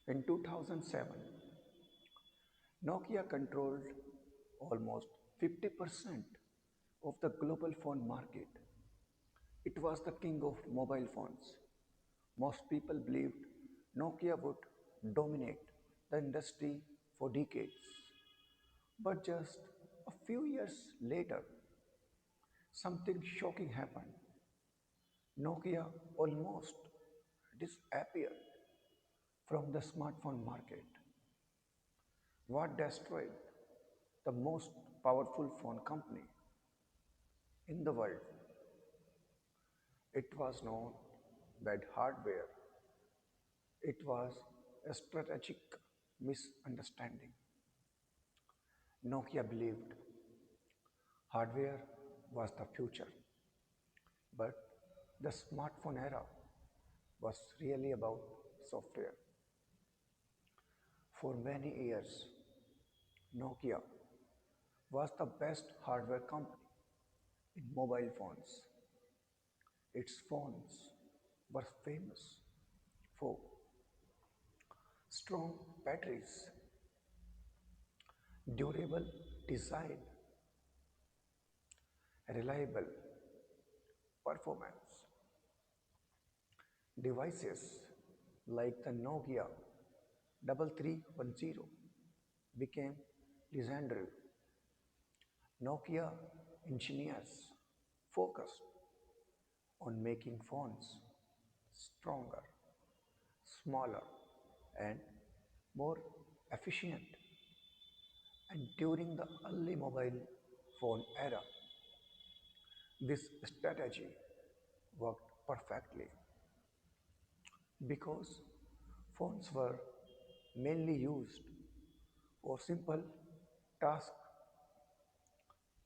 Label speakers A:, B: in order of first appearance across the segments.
A: In 2007, Nokia controlled almost 50% of the global phone market. It was the king of mobile phones. Most people believed Nokia would dominate the industry for decades. But just a few years later, something shocking happened. Nokia almost disappeared from the smartphone market. What destroyed the most powerful phone company in the world? It was not bad hardware, it was a strategic misunderstanding. Nokia believed hardware was the future, but the smartphone era was really about software. For many years, Nokia was the best hardware company in mobile phones. Its phones were famous for strong batteries, durable design, reliable performance. Devices like the Nokia 3310 became legendary. Nokia engineers focused on making phones stronger, smaller, and more efficient. And during the early mobile phone era, this strategy worked perfectly because phones were mainly used for simple task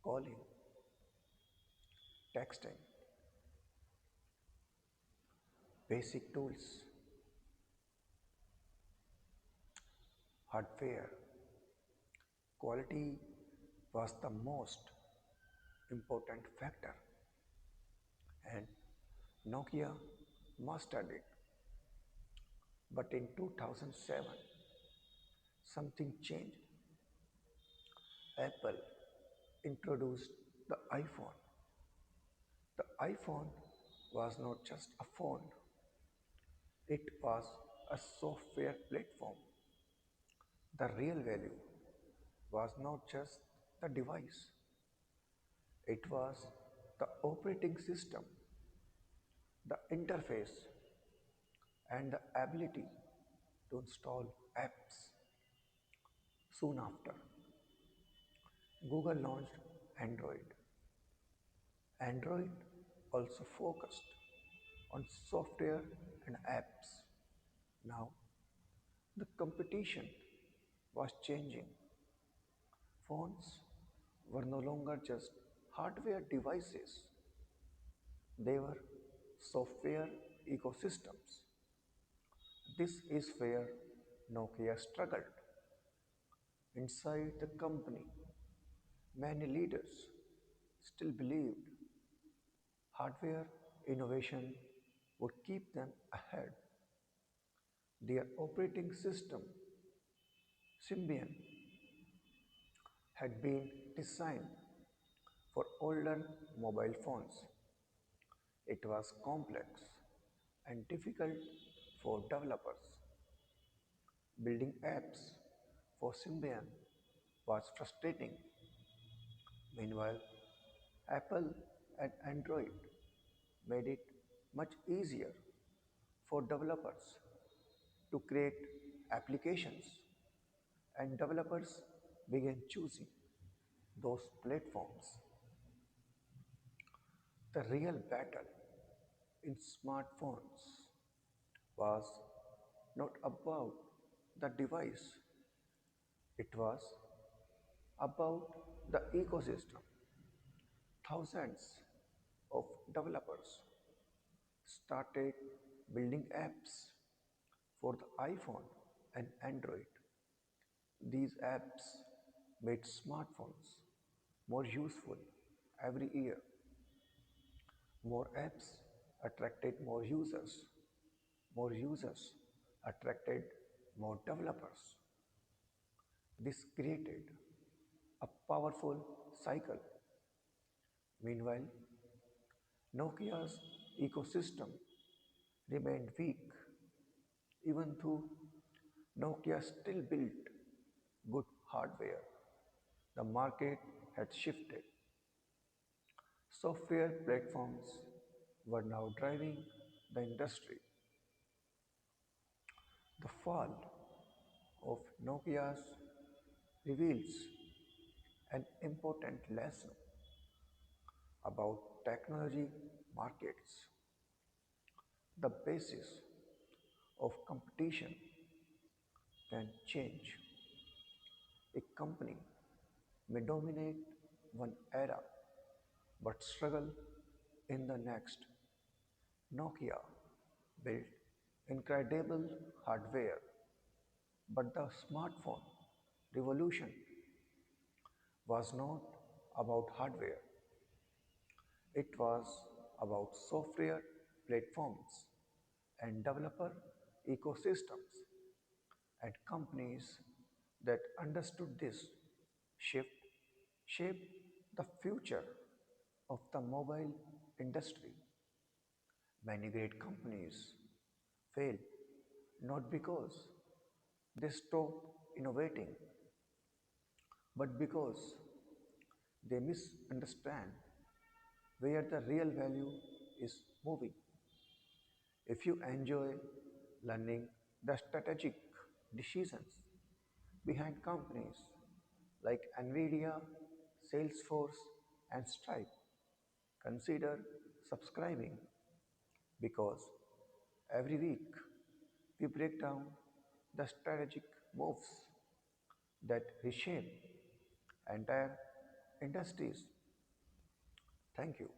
A: calling, texting, basic tools, hardware. Quality was the most important factor, and Nokia mastered it. But in 2007, something changed. Apple introduced the iPhone. The iPhone was not just a phone, it was a software platform. The real value was not just the device, it was the operating system, the interface, and the ability to install apps. Soon after, Google launched Android. Android also focused on software and apps. Now, the competition was changing. Phones were no longer just hardware devices, they were software ecosystems. This is where Nokia struggled. Inside the company, many leaders still believed hardware innovation would keep them ahead. Their operating system, Symbian, had been designed for older mobile phones. It was complex and difficult for developers. Building apps for Symbian was frustrating. Meanwhile, Apple and Android made it much easier for developers to create applications, and developers began choosing those platforms. The real battle in smartphones was not about the device, it was about the ecosystem. Thousands of developers started building apps for the iPhone and Android. These apps made smartphones more useful every year. More apps attracted more users. More users attracted more developers. This created a powerful cycle. Meanwhile, Nokia's ecosystem remained weak even though Nokia still built good hardware. The market had shifted. Software platforms were now driving the industry. The fall of Nokia's reveals an important lesson about technology markets. The basis of competition can change. A company may dominate one era but struggle in the next. Nokia built incredible hardware, but the smartphone revolution was not about hardware, it was about software platforms and developer ecosystems. And companies that understood this shift shaped the future of the mobile industry. Many great companies fail not because they stopped innovating, but because they misunderstand where the real value is moving. If you enjoy learning the strategic decisions behind companies like Nvidia, Salesforce, and Stripe, consider subscribing because every week we break down the strategic moves that reshape entire industries. Thank you.